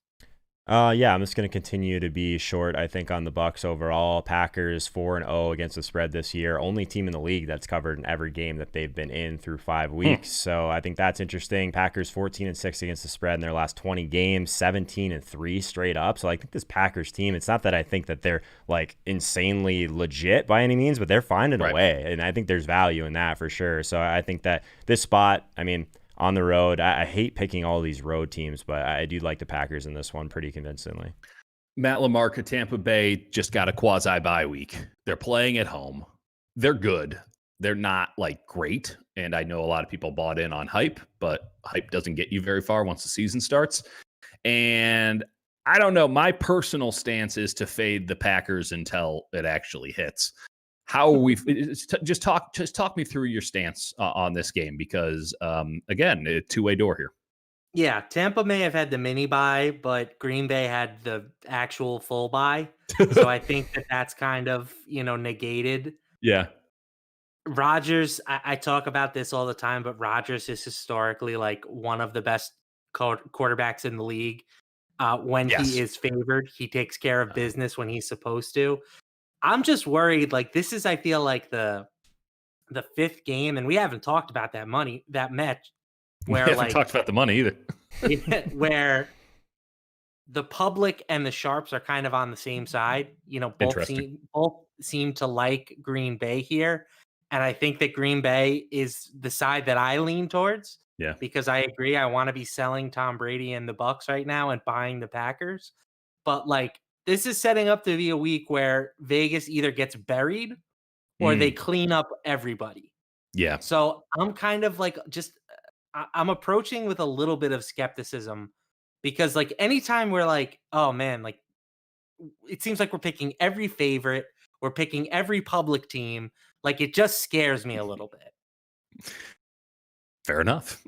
Yeah, I'm just going to continue to be short, I think, on the Bucs overall. Packers 4-0 against the spread this year. Only team in the league that's covered in every game that they've been in through 5 weeks. So I think that's interesting. Packers 14-6 against the spread in their last 20 games, 17-3 straight up. So I think this Packers team, it's not that I think that they're like insanely legit by any means, but they're finding a way. And I think there's value in that for sure. So I think that this spot, I mean, on the road, I hate picking all these road teams, but I do like the Packers in this one pretty convincingly. Matt LaMarca, Tampa Bay just got a quasi-bye week. They're playing at home. They're good. They're not like great. And I know a lot of people bought in on hype, but hype doesn't get you very far once the season starts. And I don't know. My personal stance is to fade the Packers until it actually hits. How are we? Just talk me through your stance on this game because, again, a 2-way door here. Yeah, Tampa may have had the mini bye, but Green Bay had the actual full bye. So I think that's kind of, negated. Yeah. Rodgers, I talk about this all the time, but Rodgers is historically like one of the best quarterbacks in the league. When he is favored, he takes care of business when he's supposed to. I'm just worried. Like this is, I feel like the 5th game, and we haven't talked about that match. Where we haven't talked about the money either. Where the public and the sharps are kind of on the same side. Both seem to like Green Bay here, and I think that Green Bay is the side that I lean towards. Yeah, because I agree. I want to be selling Tom Brady and the Bucs right now and buying the Packers, but like. This is setting up to be a week where Vegas either gets buried or they clean up everybody. Yeah. So I'm kind of like I'm approaching with a little bit of skepticism because like anytime we're like, oh man, like it seems like we're picking every favorite, we're picking every public team. Like it just scares me a little bit. Fair enough.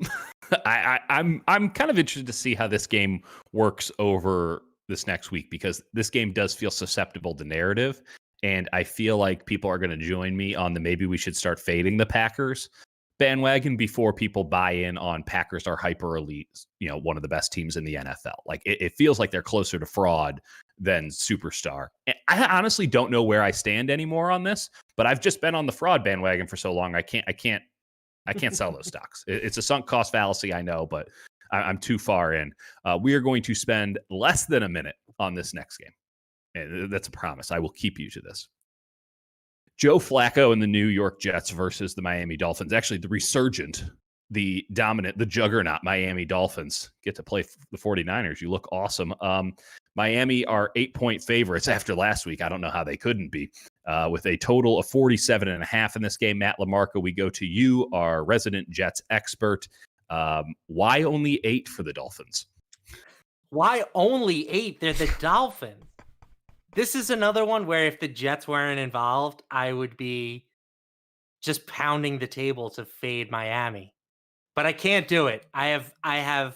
I'm kind of interested to see how this game works over this next week because this game does feel susceptible to narrative, and I feel like people are going to join me on the maybe we should start fading the Packers bandwagon before people buy in on Packers are hyper elite, one of the best teams in the NFL. Like it feels like they're closer to fraud than superstar. And I honestly don't know where I stand anymore on this, but I've just been on the fraud bandwagon for so long. I can't sell those stocks. It's a sunk cost fallacy, I know, but I'm too far in. We are going to spend less than a minute on this next game. And that's a promise. I will keep you to this. Joe Flacco and the New York Jets versus the Miami Dolphins. Actually, the resurgent, the dominant, the juggernaut Miami Dolphins get to play the 49ers. You look awesome. Miami are 8-point favorites after last week. I don't know how they couldn't be. With a total of 47.5 in this game. Matt LaMarca, we go to you, our resident Jets expert. Why only 8 for the Dolphins? Why only 8? They're the Dolphins. This is another one where if the Jets weren't involved, I would be just pounding the table to fade Miami. But I can't do it. I have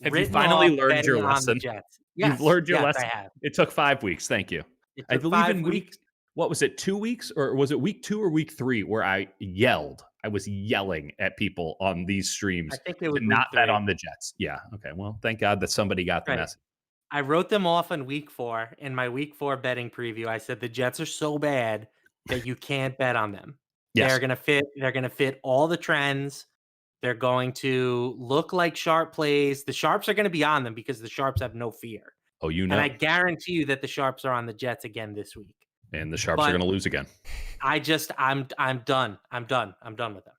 you finally learned your lesson? Yes, you've learned your lesson. I have. It took 5 weeks. Thank you. I believe in week. What was it? 2 weeks, or was it week 2 or week 3 where I yelled? I was yelling at people on these I streams think it to was week not bet 3. on the Jets. Yeah. Okay. Well, thank God that somebody got the Right. message. I wrote them off in week 4. In my week 4 betting preview, I said the Jets are so bad that you can't bet on them. Yes. They're gonna fit all the trends. They're going to look like sharp plays. The sharps are going to be on them because the sharps have no fear. Oh, you And know. I guarantee you that the sharps are on the Jets again this week. And the Sharps are But going to lose again. I'm done. I'm done with them.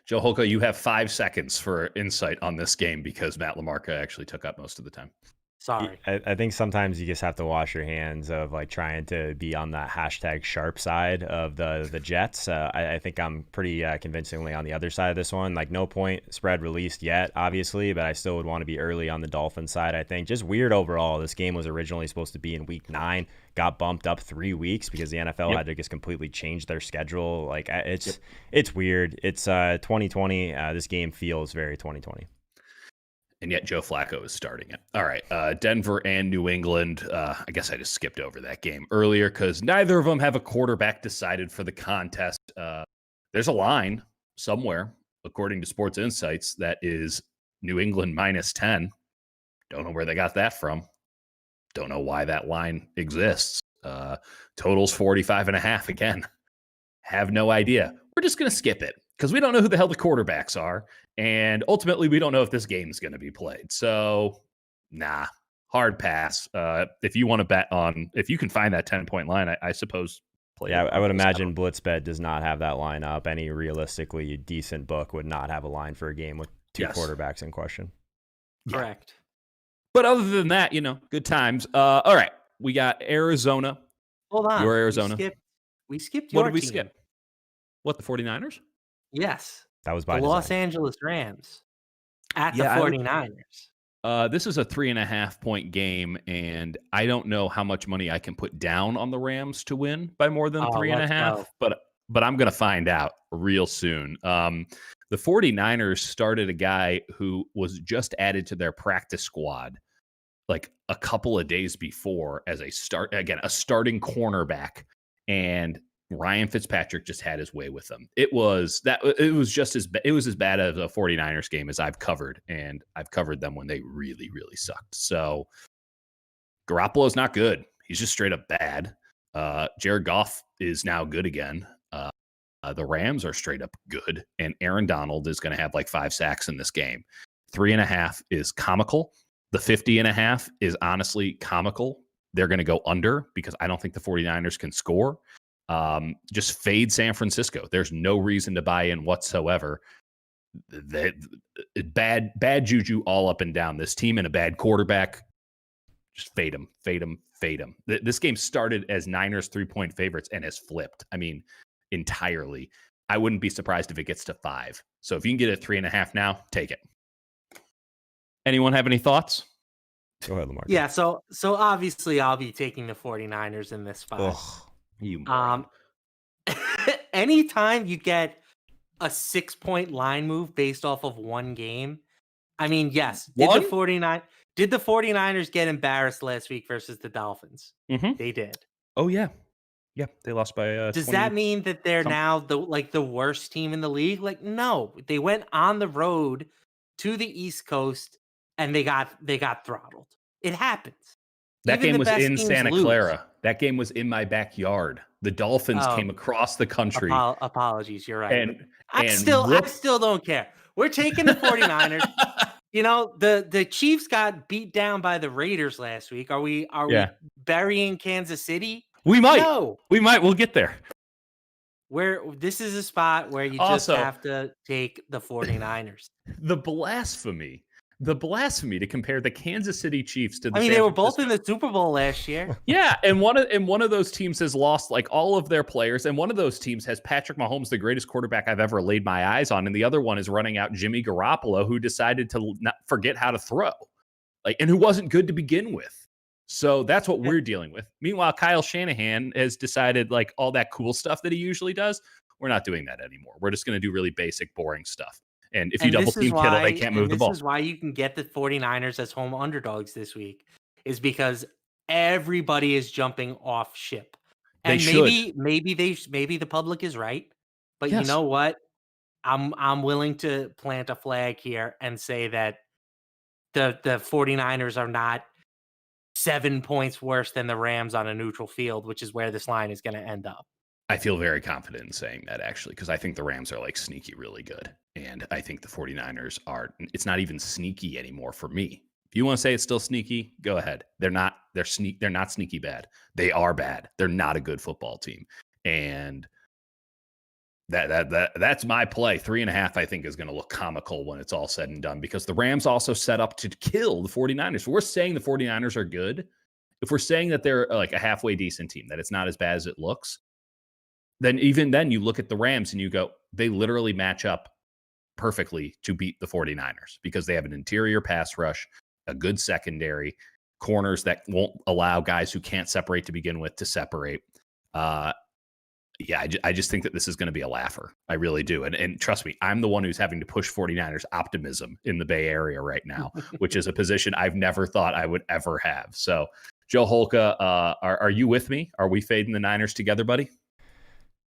Joe Holka, you have 5 seconds for insight on this game because Matt LaMarca actually took up most of the time. Sorry. I think sometimes you just have to wash your hands of like trying to be on that hashtag sharp side of the Jets. I think I'm pretty convincingly on the other side of this one. Like no point spread released yet, obviously, but I still would want to be early on the Dolphins side. I think just weird overall. This game was originally supposed to be in week 9, got bumped up 3 weeks because the NFL had to just completely change their schedule. Like it's weird. It's 2020. This game feels very 2020. And yet Joe Flacco is starting it. All right. Denver and New England. I guess I just skipped over that game earlier because neither of them have a quarterback decided for the contest. There's a line somewhere, according to Sports Insights, that is New England -10. Don't know where they got that from. Don't know why that line exists. Totals 45.5 again. Have no idea. We're just going to skip it because we don't know who the hell the quarterbacks are. And ultimately, we don't know if this game is going to be played. So, hard pass. If you want to bet on, if you can find that 10-point line, I suppose. Play Yeah, I would imagine Blitzbet does not have that line up. Any realistically decent book would not have a line for a game with 2 quarterbacks in question. Correct. But other than that, good times. All right. We got Arizona. Hold on. Your Arizona. We skipped your What did we team. skip? What, the 49ers? Yes. That was by the design. Los Angeles Rams at the 49ers. This is a 3.5-point game, and I don't know how much money I can put down on the Rams to win by more than 3.5, but I'm going to find out real soon. The 49ers started a guy who was just added to their practice squad like a couple of days before as a starting cornerback, and Ryan Fitzpatrick just had his way with them. It was as bad as a 49ers game as I've covered, and I've covered them when they really, really sucked. So Garoppolo's not good. He's just straight up bad. Jared Goff is now good again. The Rams are straight up good, and Aaron Donald is going to have like 5 sacks in this game. 3.5 is comical. The 50.5 is honestly comical. They're going to go under because I don't think the 49ers can score. Just fade San Francisco. There's no reason to buy in whatsoever. Bad juju all up and down. This team and a bad quarterback. Just fade them. This game started as Niners 3-point favorites and has flipped. I mean, entirely. I wouldn't be surprised if it gets to 5. So if you can get it 3.5 now, take it. Anyone have any thoughts? Go ahead, Lamar. Yeah, so obviously I'll be taking the 49ers in this spot. Anytime you get a 6-point line move based off of one game, I mean, yes, did the 49ers get embarrassed last week versus the Dolphins? Mm-hmm. They did. Oh yeah. Yeah, they lost by Does that mean that they're now the worst team in the league? Like, no, they went on the road to the East Coast and they got throttled. It happens. That game was in Santa Clara. That game was in my backyard. The Dolphins came across the country. Apologies, you're right. And I still don't care. We're taking the 49ers. The Chiefs got beat down by the Raiders last week. Are we burying Kansas City? We might. No. We might. We'll get there. This is a spot where you just have to take the 49ers. The blasphemy to compare the Kansas City Chiefs to the they were both in the Super Bowl last year. Yeah, and one of those teams has lost like all of their players, and one of those teams has Patrick Mahomes, the greatest quarterback I've ever laid my eyes on, and the other one is running out Jimmy Garoppolo, who decided to not forget how to throw, and who wasn't good to begin with. So that's what we're dealing with. Meanwhile, Kyle Shanahan has decided like all that cool stuff that he usually does, we're not doing that anymore. We're just going to do really basic, boring stuff. And if you double team Kittle, they can't move the ball. This is why you can get the 49ers as home underdogs this week, is because everybody is jumping off ship. And maybe the public is right. But you know what? I'm willing to plant a flag here and say that the 49ers are not 7 points worse than the Rams on a neutral field, which is where this line is going to end up. I feel very confident in saying that, actually, because I think the Rams are like sneaky really good. And I think the 49ers are, it's not even sneaky anymore for me. If you want to say it's still sneaky, go ahead. They're not sneaky bad. They are bad. They're not a good football team. And that's my play. 3.5, I think, is going to look comical when it's all said and done, because the Rams also set up to kill the 49ers. If we're saying the 49ers are good, if we're saying that they're like a halfway decent team, that it's not as bad as it looks, then even then you look at the Rams and you go, they literally match up perfectly to beat the 49ers, because they have an interior pass rush, a good secondary, corners that won't allow guys who can't separate to begin with to separate. I just think that this is going to be a laugher. I really do. And trust me, I'm the one who's having to push 49ers optimism in the Bay Area right now, which is a position I've never thought I would ever have. So, Joe Holka, are you with me? Are we fading the Niners together, buddy?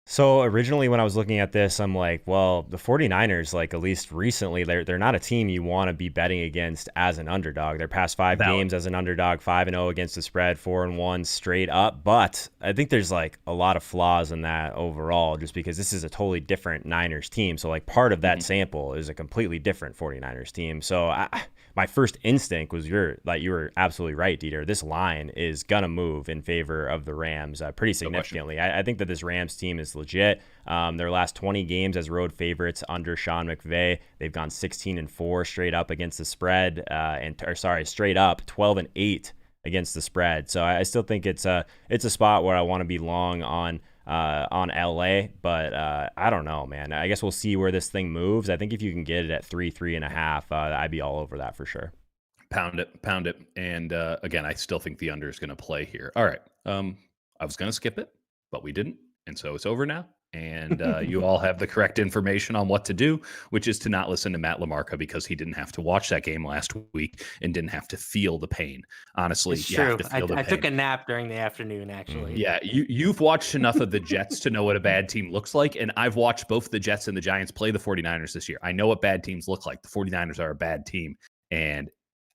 So originally when I was looking at this, I'm like, well, the 49ers, like at least recently, they're not a team you want to be betting against as an underdog. Their past 5 games as an underdog, 5-0 against the spread, 4-1 straight up. But I think there's like a lot of flaws in that overall, just because this is a totally different Niners team. So like part of that sample is a completely different 49ers team. So my first instinct was you were absolutely right, Dieter. This line is gonna move in favor of the Rams pretty significantly. I think that this Rams team is legit. Their last 20 games as road favorites under Sean McVay, they've gone 16-4 straight up against the spread, straight up 12-8 against the spread. So I still think it's a spot where I want to be long on LA, but I don't know, man. I guess we'll see where this thing moves. I think if you can get it at 3.5, I'd be all over that for sure. Pound it. And again, I still think the under is going to play here. All right. I was going to skip it, but we didn't. And so it's over now. And you all have the correct information on what to do, which is to not listen to Matt LaMarca, because he didn't have to watch that game last week and didn't have to feel the pain. Honestly, it's you true. have to feel the I pain. took a nap during the afternoon, actually. Yeah, you've watched enough of the Jets to know what a bad team looks like. And I've watched both the Jets and the Giants play the 49ers this year. I know what bad teams look like. The 49ers are a bad team. And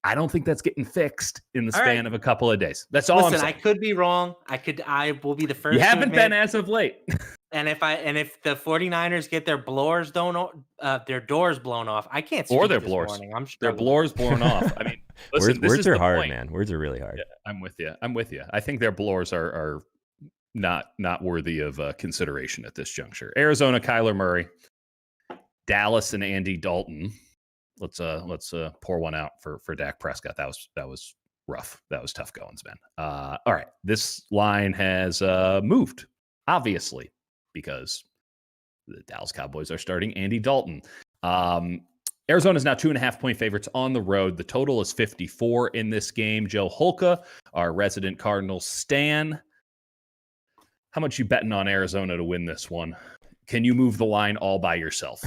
I don't think that's getting fixed in the span of a couple of days. That's all I'm saying. I could be wrong. I will be the first. You haven't been as of late. And if the 49ers get their doors blown off, I can't speak or their this blowers. morning. I'm their blowers blown off. I mean, listen, words are hard, point. Man. Words are really hard. Yeah, I'm with you. I think their blowers are not worthy of consideration at this juncture. Arizona, Kyler Murray, Dallas, and Andy Dalton. Let's pour one out for Dak Prescott. That was rough. That was tough goings, man. All right, this line has moved, obviously, because the Dallas Cowboys are starting Andy Dalton. Arizona is now 2.5-point favorites on the road. The total is 54 in this game. Joe Holka, our resident Cardinals stan, how much you betting on Arizona to win this one? Can you move the line all by yourself?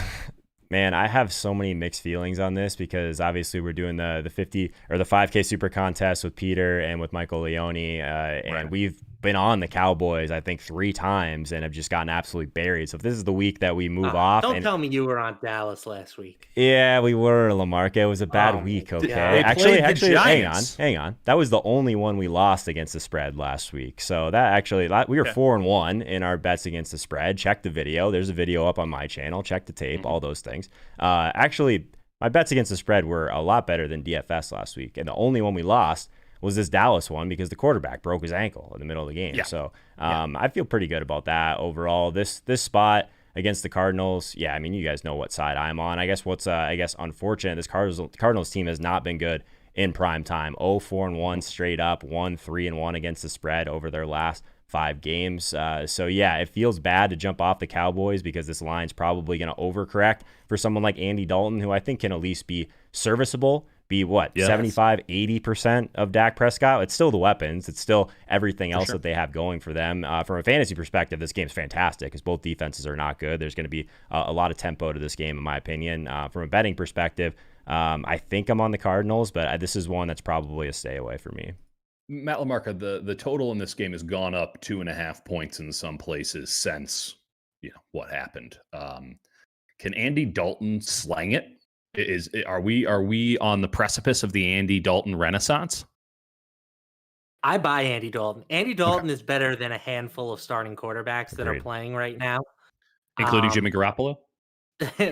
Man, I have so many mixed feelings on this, because obviously we're doing the 50 or the 5K super contest with Peter and with Michael Leone, and we've been on the Cowboys, I think, 3 times and have just gotten absolutely buried. So if this is the week that we move off. Don't tell me you were on Dallas last week. Yeah, we were, LaMarca. It was a bad week, okay? Actually, hang on. That was the only one we lost against the spread last week. So that actually, we were 4-1 in our bets against the spread. Check the video. There's a video up on my channel. Check the tape, all those things. Actually, my bets against the spread were a lot better than DFS last week. And the only one we lost was this Dallas one, because the quarterback broke his ankle in the middle of the game. Yeah. So I feel pretty good about that overall. This spot against the Cardinals, I mean, you guys know what side I'm on. I guess what's unfortunate, this Cardinals team has not been good in prime time. 0-4-1 straight up, 1-3-1 against the spread over their last 5 games. So it feels bad to jump off the Cowboys, because this line's probably going to overcorrect for someone like Andy Dalton, who I think can at least be serviceable. Be 75-80% of Dak Prescott. It's still the weapons. It's still everything else that they have going for them. From a fantasy perspective, this game's fantastic, because both defenses are not good. There's going to be a lot of tempo to this game, in my opinion. From a betting perspective, I think I'm on the Cardinals, but this is one that's probably a stay away for me. Matt LaMarca, the total in this game has gone up 2.5 points in some places since what happened. Can Andy Dalton slang it? Are we on the precipice of the Andy Dalton renaissance? I buy Andy Dalton. Andy Dalton is better than a handful of starting quarterbacks that are Agreed. playing right now. Including Jimmy Garoppolo?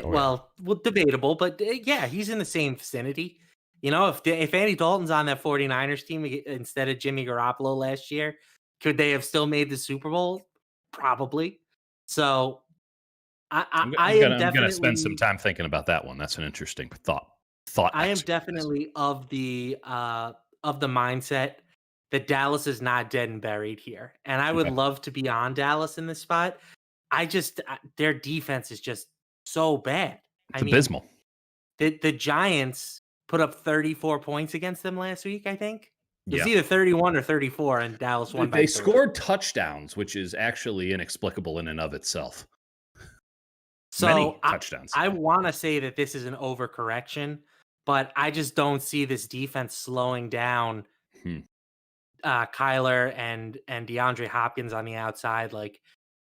Well, debatable, but yeah, he's in the same vicinity. You know, if Andy Dalton's on that 49ers team instead of Jimmy Garoppolo last year, could they have still made the Super Bowl? Probably. So I am I'm gonna spend some definitely time thinking about that one. That's an interesting thought I am exercise. definitely of the mindset that Dallas is not dead and buried here. And I would Okay. love to be on Dallas in this spot. Their defense is just so bad. It's I mean, abysmal. the Giants put up 34 points against them last week, I think. It was Yeah. either 31 or 34, and Dallas won by They 3. scored touchdowns, which is actually inexplicable in and of itself. Many So touchdowns. I want to say that this is an overcorrection, but I just don't see this defense slowing down Kyler and DeAndre Hopkins on the outside. Like,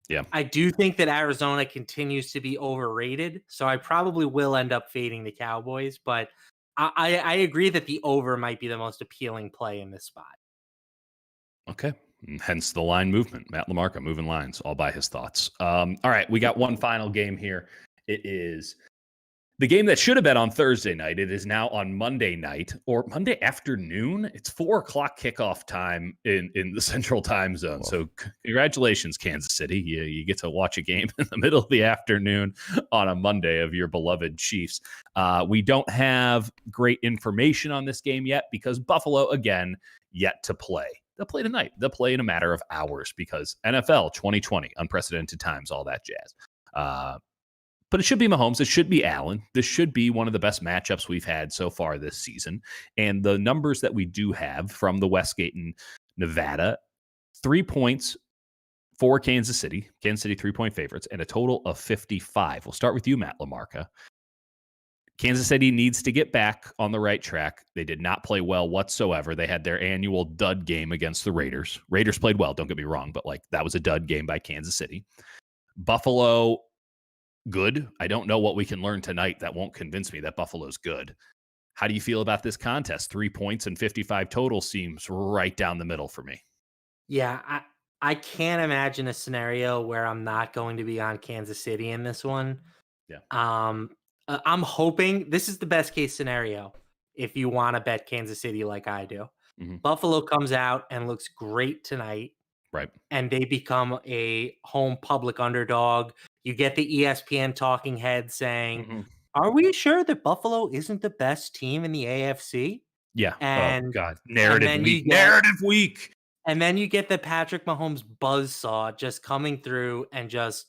Yeah. I do think that Arizona continues to be overrated, so I probably will end up fading the Cowboys, but I agree that the over might be the most appealing play in this spot. Okay. Hence the line movement. Matt LaMarca moving lines all by his thoughts. All right. We got one final game here. It is the game that should have been on Thursday night. It is now on Monday night or Monday afternoon. It's 4:00 kickoff time in the Central Time Zone. Whoa. So congratulations, Kansas City. You get to watch a game in the middle of the afternoon on a Monday of your beloved Chiefs. We don't have great information on this game yet because Buffalo, again, yet to play. They'll play tonight. They'll play in a matter of hours because NFL 2020, unprecedented times, all that jazz. But it should be Mahomes. It should be Allen. This should be one of the best matchups we've had so far this season. And the numbers that we do have from the Westgate in Nevada, 3 points for Kansas City. Kansas City 3-point favorites and a total of 55. We'll start with you, Matt LaMarca. Kansas City needs to get back on the right track. They did not play well whatsoever. They had their annual dud game against the Raiders. Raiders played well, don't get me wrong, but that was a dud game by Kansas City. Buffalo, good. I don't know what we can learn tonight that won't convince me that Buffalo's good. How do you feel about this contest? 3 points and 55 total seems right down the middle for me. Yeah, I can't imagine a scenario where I'm not going to be on Kansas City in this one. Yeah. I'm hoping this is the best case scenario if you want to bet Kansas City like I do. Mm-hmm. Buffalo comes out and looks great tonight. Right. And they become a home public underdog. You get the ESPN talking head saying, are we sure that Buffalo isn't the best team in the AFC? Yeah. And, oh, God. Narrative week. And then you get the Patrick Mahomes buzzsaw just coming through and just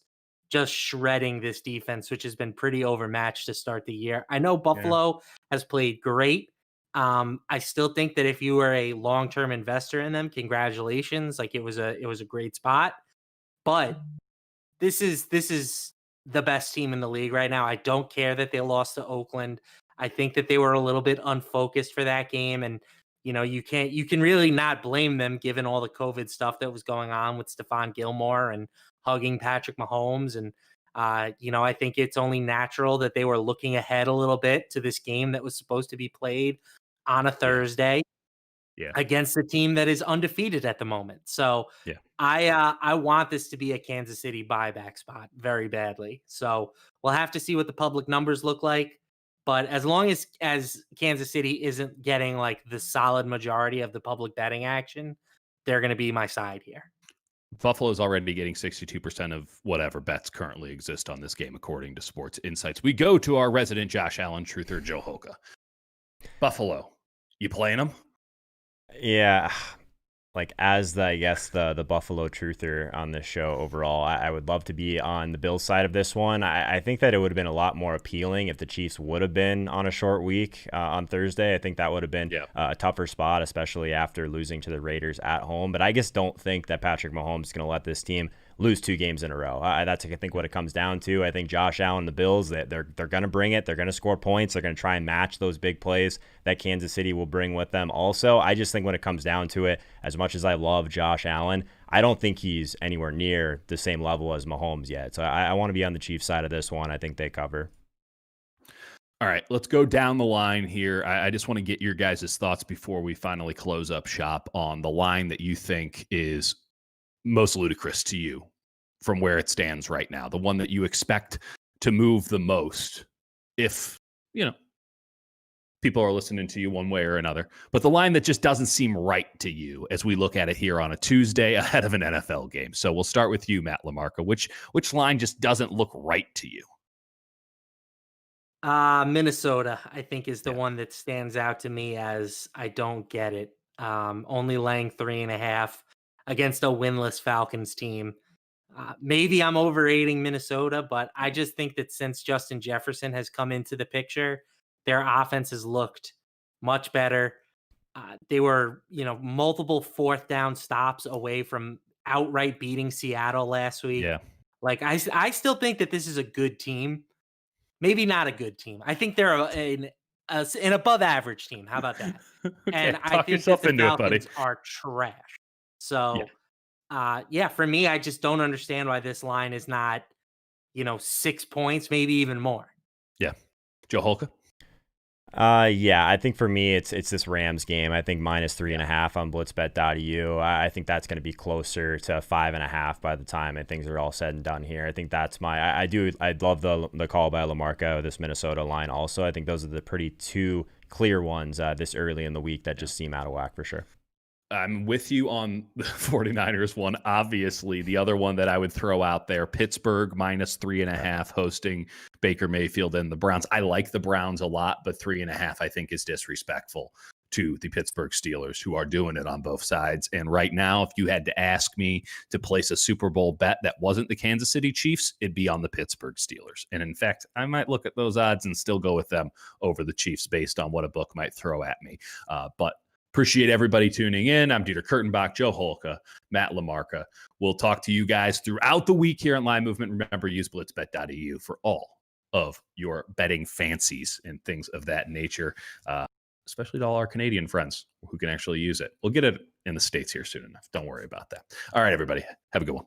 shredding this defense, which has been pretty overmatched to start the year. I know Buffalo has played great. I still think that if you were a long-term investor in them, congratulations. Like it was a great spot, but this is the best team in the league right now. I don't care that they lost to Oakland. I think that they were a little bit unfocused for that game. And, you can really not blame them given all the COVID stuff that was going on with Stephon Gilmore and hugging Patrick Mahomes. And, I think it's only natural that they were looking ahead a little bit to this game that was supposed to be played on a Thursday against a team that is undefeated at the moment. So I want this to be a Kansas City buyback spot very badly. So we'll have to see what the public numbers look like. But as long as Kansas City isn't getting like the solid majority of the public betting action, they're going to be my side here. Buffalo's already getting 62% of whatever bets currently exist on this game, according to Sports Insights. We go to our resident Josh Allen truther, Joe Holka. Buffalo, you playing them? Yeah. Like as the Buffalo truther on this show overall, I would love to be on the Bills side of this one. I think that it would have been a lot more appealing if the Chiefs would have been on a short week on Thursday. I think that would have been a tougher spot, especially after losing to the Raiders at home. But I just don't think that Patrick Mahomes is going to let this team lose 2 games in a row. That's, I think, what it comes down to. I think Josh Allen, the Bills, they're going to bring it. They're going to score points. They're going to try and match those big plays that Kansas City will bring with them. Also, I just think when it comes down to it, as much as I love Josh Allen, I don't think he's anywhere near the same level as Mahomes yet. So I want to be on the Chiefs side of this one. I think they cover. All right, let's go down the line here. I just want to get your guys' thoughts before we finally close up shop on the line that you think is most ludicrous to you from where it stands right now, the one that you expect to move the most if, people are listening to you one way or another, but the line that just doesn't seem right to you as we look at it here on a Tuesday ahead of an NFL game. So we'll start with you, Matt LaMarca. Which line just doesn't look right to you? Minnesota, I think, is the one that stands out to me as I don't get it. Only laying 3.5 against a winless Falcons team. Maybe I'm overrating Minnesota, but I just think that since Justin Jefferson has come into the picture, their offense has looked much better. They were, multiple 4th down stops away from outright beating Seattle last week. Yeah. Like I still think that this is a good team. Maybe not a good team. I think they're an above average team. How about that? Okay, and I talk think yourself that the into it, buddy. Falcons are trash. So, for me, I just don't understand why this line is not, 6 points, maybe even more. Yeah. Joe Holka? I think for me, it's this Rams game. I think -3.5 on blitzbet.eu. I think that's going to be closer to 5.5 by the time things are all said and done here. I think that's I love the call by LaMarca, this Minnesota line also. I think those are the pretty 2 clear ones this early in the week that just seem out of whack for sure. I'm with you on the 49ers one. Obviously, the other one that I would throw out there, Pittsburgh -3.5 hosting Baker Mayfield and the Browns. I like the Browns a lot, but 3.5 I think is disrespectful to the Pittsburgh Steelers, who are doing it on both sides. And right now, if you had to ask me to place a Super Bowl bet that wasn't the Kansas City Chiefs, it'd be on the Pittsburgh Steelers. And in fact, I might look at those odds and still go with them over the Chiefs based on what a book might throw at me. But appreciate everybody tuning in. I'm Dieter Kurtenbach, Joe Holka, Matt LaMarca. We'll talk to you guys throughout the week here on Line Movement. Remember, use blitzbet.eu for all of your betting fancies and things of that nature, especially to all our Canadian friends who can actually use it. We'll get it in the States here soon enough. Don't worry about that. All right, everybody. Have a good one.